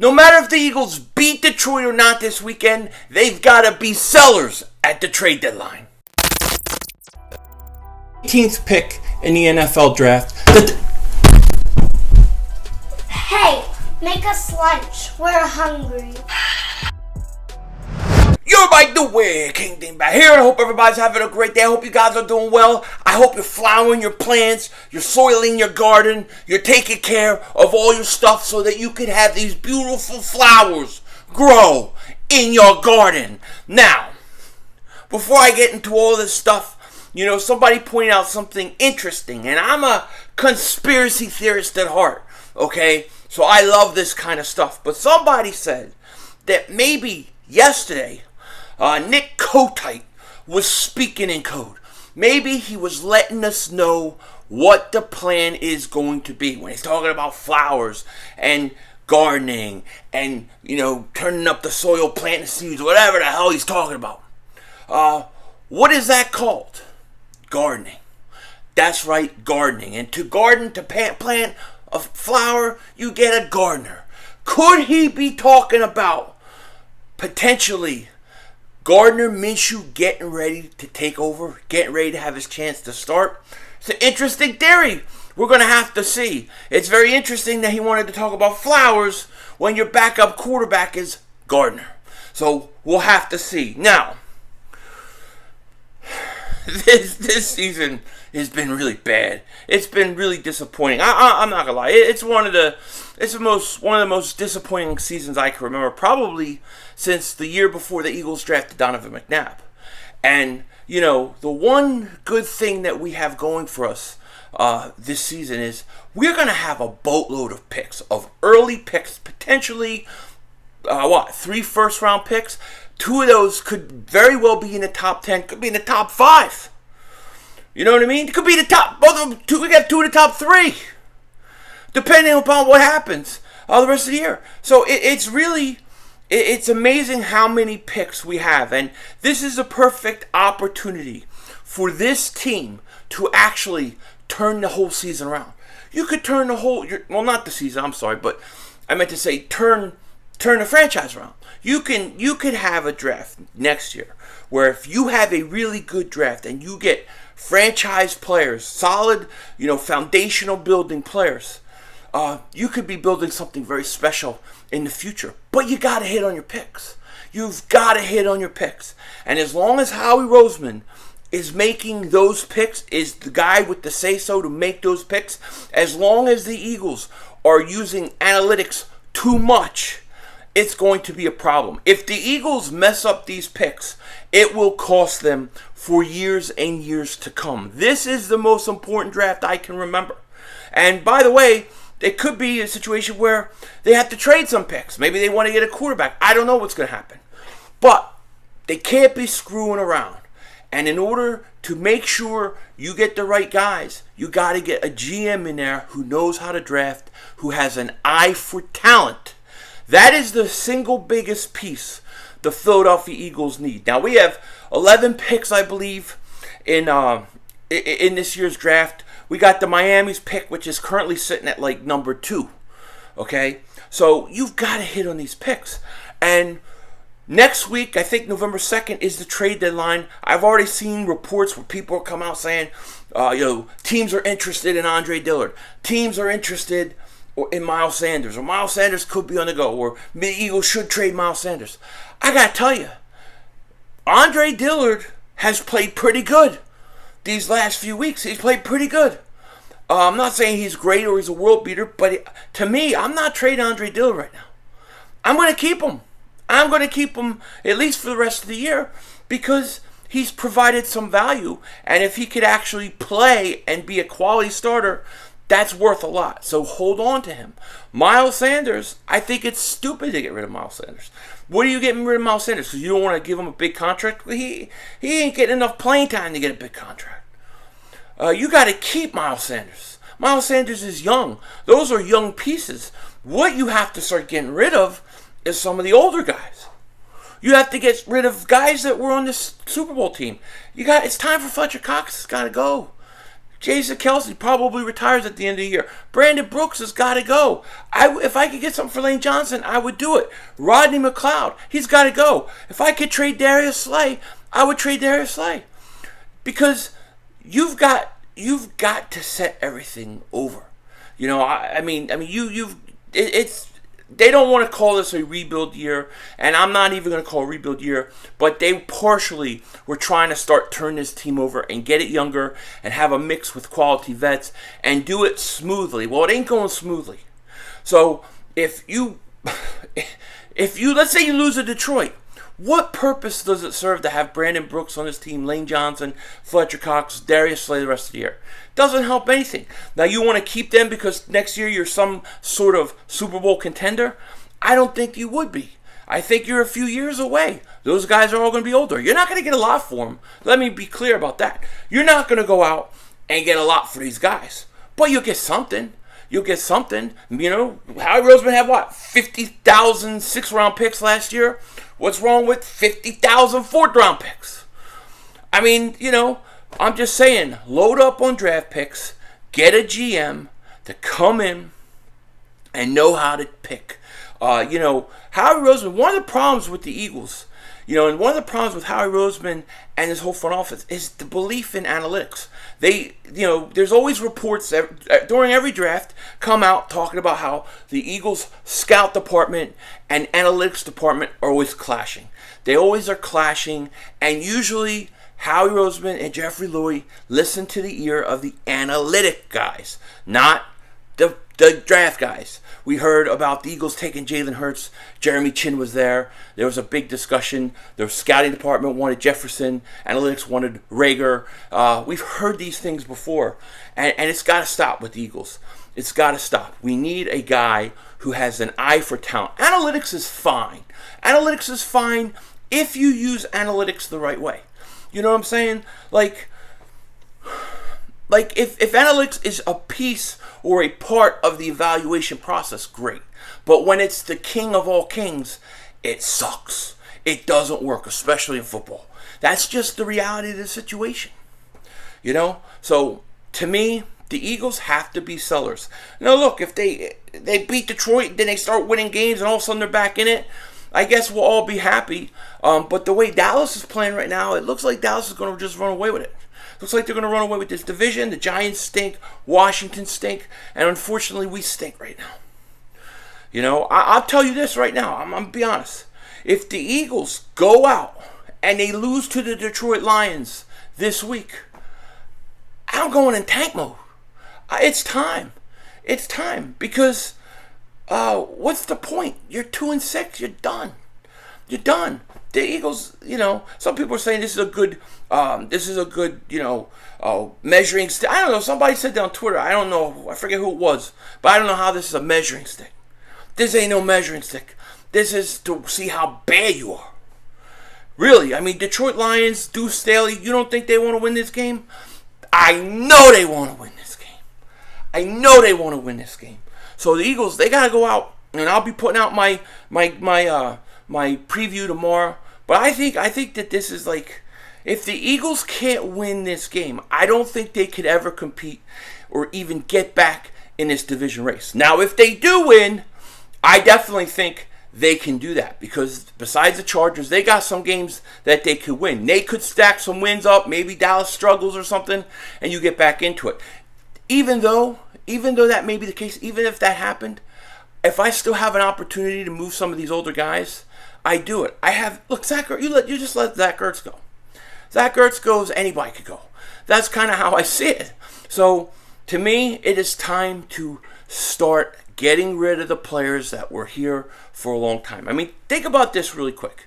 No matter if the Eagles beat Detroit or not this weekend, they've got to be sellers at the trade deadline. 18th pick in the NFL draft. Hey, make us lunch. We're hungry. You're by the way, King Dingbat here, and I hope everybody's having a great day. I hope you guys are doing well. I hope you're flowering your plants, you're soiling your garden, you're taking care of all your stuff so that you can have these beautiful flowers grow in your garden. Now, before I get into all this stuff, somebody pointed out something interesting, and I'm a conspiracy theorist at heart, okay? So I love this kind of stuff. But somebody said that maybe yesterday, Nick Kotite was speaking in code. Maybe he was letting us know what the plan is going to be when he's talking about flowers and gardening and, turning up the soil, planting seeds, whatever the hell he's talking about. What is that called? Gardening. That's right, gardening. And to garden, to plant a flower, you get a gardener. Could he be talking about potentially Gardner Minshew getting ready to take over, getting ready to have his chance to start? It's an interesting theory. We're going to have to see. It's very interesting that he wanted to talk about flowers when your backup quarterback is Gardner. So we'll have to see. Now, this season has been really bad. It's been really disappointing. I'm not gonna lie. It's one of the most disappointing seasons I can remember, probably since the year before the Eagles drafted Donovan McNabb. And the one good thing that we have going for us this season is we're gonna have a boatload of picks, of early picks, potentially 3 first-round picks. 2 of those could very well be in the top 10, could be in the top 5. You know what I mean? It could be the top, both of them, we got 2 of the top 3. Depending upon what happens the rest of the year. So it's amazing how many picks we have. And this is a perfect opportunity for this team to actually turn the whole season around. You could turn the whole, not the season, I'm sorry, but I meant to say turn the franchise around. You could have a draft next year where if you have a really good draft and you get franchise players, solid, foundational building players, you could be building something very special in the future. But you got to hit on your picks. You've got to hit on your picks. And as long as Howie Roseman is making those picks, is the guy with the say-so to make those picks, as long as the Eagles are using analytics too much, it's going to be a problem. If the Eagles mess up these picks, it will cost them for years and years to come. This is the most important draft I can remember. And by the way, it could be a situation where they have to trade some picks. Maybe they want to get a quarterback. I don't know what's going to happen. But they can't be screwing around. And in order to make sure you get the right guys, you got to get a GM in there who knows how to draft, who has an eye for talent. That is the single biggest piece the Philadelphia Eagles need. Now, we have 11 picks, I believe, in this year's draft. We got the Miami's pick, which is currently sitting at like number 2. Okay? So, you've got to hit on these picks. And next week, I think November 2nd, is the trade deadline. I've already seen reports where people come out saying, teams are interested in Andre Dillard. Teams are interested in Miles Sanders, or Miles Sanders could be on the go, or the Eagles should trade Miles Sanders. I gotta tell you, Andre Dillard has played pretty good these last few weeks. He's played pretty good. I'm not saying he's great or he's a world beater, but to me, I'm not trading Andre Dillard right now. I'm going to keep him. I'm going to keep him at least for the rest of the year because he's provided some value, and if he could actually play and be a quality starter, that's worth a lot. So hold on to him. Miles Sanders, I think it's stupid to get rid of Miles Sanders. What are you getting rid of Miles Sanders? Because you don't want to give him a big contract? Well, he ain't getting enough playing time to get a big contract. You got to keep Miles Sanders. Miles Sanders is young. Those are young pieces. What you have to start getting rid of is some of the older guys. You have to get rid of guys that were on this Super Bowl team. It's time for Fletcher Cox. It's got to go. Jason Kelsey probably retires at the end of the year. Brandon Brooks has got to go. If I could get something for Lane Johnson, I would do it. Rodney McLeod, he's got to go. If I could trade Darius Slay, I would trade Darius Slay. Because you've got to set everything over. You know, they don't want to call this a rebuild year, and I'm not even going to call it a rebuild year, but they partially were trying to turn this team over and get it younger and have a mix with quality vets and do it smoothly. Well, it ain't going smoothly. So if you let's say you lose to Detroit, what purpose does it serve to have Brandon Brooks on this team, Lane Johnson, Fletcher Cox, Darius Slay the rest of the year? Doesn't help anything. Now, you want to keep them because next year you're some sort of Super Bowl contender? I don't think you would be. I think you're a few years away. Those guys are all going to be older. You're not going to get a lot for them. Let me be clear about that. You're not going to go out and get a lot for these guys. But you'll get something. You'll get something. You know, Howie Roseman had what? 50,000 sixth-round picks last year? What's wrong with 50,000 fourth-round picks? I mean, you know, I'm just saying, load up on draft picks, get a GM to come in and know how to pick. You know, Howie Roseman, one of the problems with the Eagles, you know, and one of the problems with Howie Roseman and his whole front office is the belief in analytics. You know, there's always reports during every draft come out talking about how the Eagles scout department and analytics department are always clashing. They always are clashing, and usually Howie Roseman and Jeffrey Lurie listen to the ear of the analytic guys, not the draft guys. We heard about the Eagles taking Jalen Hurts. Jeremy Chin was there. There was a big discussion. The scouting department wanted Jefferson. Analytics wanted Rager. We've heard these things before. And it's got to stop with the Eagles. It's got to stop. We need a guy who has an eye for talent. Analytics is fine. Analytics is fine if you use analytics the right way. You know what I'm saying? Like if analytics is a piece or a part of the evaluation process, great. But when it's the king of all kings, it sucks. It doesn't work, especially in football. That's just the reality of the situation. You know? So, to me, the Eagles have to be sellers. Now, look, if they beat Detroit, then they start winning games, and all of a sudden they're back in it, I guess we'll all be happy. But the way Dallas is playing right now, it looks like Dallas is going to just run away with it. Looks like they're going to run away with this division. The Giants stink. Washington stink. And unfortunately, we stink right now. You know, I'll tell you this right now. I'm going to be honest. If the Eagles go out and they lose to the Detroit Lions this week, I'm going in tank mode. It's time. It's time. Because what's the point? You're 2-6. You're done. You're done. The Eagles, you know, some people are saying this is a good, you know, measuring stick. I don't know. Somebody said that on Twitter. I don't know. I forget who it was. But I don't know how this is a measuring stick. This ain't no measuring stick. This is to see how bad you are. Really. I mean, Detroit Lions, Deuce Staley, you don't think they want to win this game? I know they want to win this game. I know they want to win this game. So the Eagles, they got to go out. And I'll be putting out my preview tomorrow. But I think that this is like, if the Eagles can't win this game, I don't think they could ever compete or even get back in this division race. Now, if they do win, I definitely think they can do that. Because besides the Chargers, they got some games that they could win. They could stack some wins up. Maybe Dallas struggles or something, and you get back into it. Even though that may be the case, even if that happened, if I still have an opportunity to move some of these older guys, I do it. Look, Zach Ertz, you just let Zach Ertz go. Zach Ertz goes, anybody could go. That's kind of how I see it. So, to me, it is time to start getting rid of the players that were here for a long time. I mean, think about this really quick.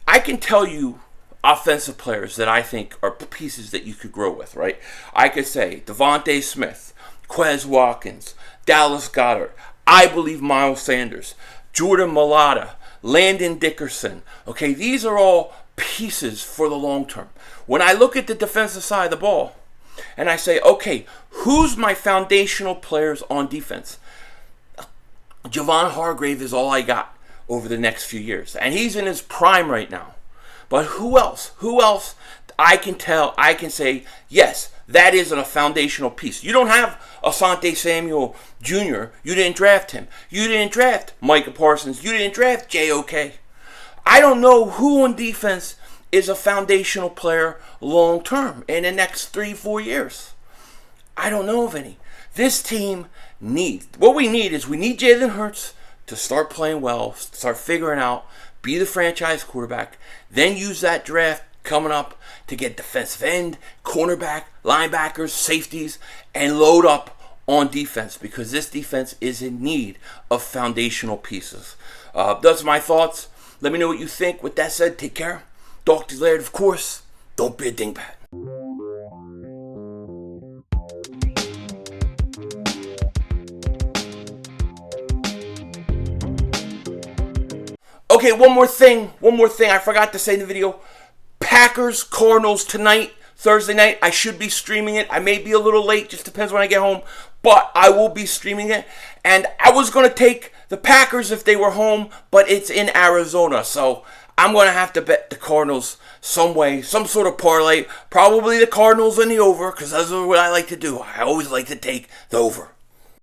I can tell you offensive players that I think are pieces that you could grow with, right? I could say Devontae Smith, Quez Watkins, Dallas Goedert, I believe Miles Sanders, Jordan Mailata, Landon Dickerson. Okay, these are all pieces for the long term. When I look at the defensive side of the ball and I say, okay, who's my foundational players on defense? Javon Hargrave is all I got over the next few years. And he's in his prime right now. But who else? Who else I can say, yes, that isn't a foundational piece. You don't have Asante Samuel Jr. You didn't draft him. You didn't draft Micah Parsons. You didn't draft J.O.K. I don't know who on defense is a foundational player long term in the next 3-4 years. I don't know of any. This team needs, what we need is we need Jalen Hurts to start playing well, start figuring out, be the franchise quarterback, then use that draft coming up to get defensive end, cornerback, linebackers, safeties, and load up on defense, because this defense is in need of foundational pieces. Those are my thoughts. Let me know what you think. With that said, take care. Talk to you later, of course. Don't be a dingbat. Okay, one more thing I forgot to say in the video. Packers, Cardinals tonight, Thursday night. I should be streaming it. I may be a little late, just depends when I get home, but I will be streaming it. And I was going to take the Packers if they were home, but it's in Arizona, so I'm going to have to bet the Cardinals some way, some sort of parlay. Probably the Cardinals and the over, because that's what I like to do. I always like to take the over.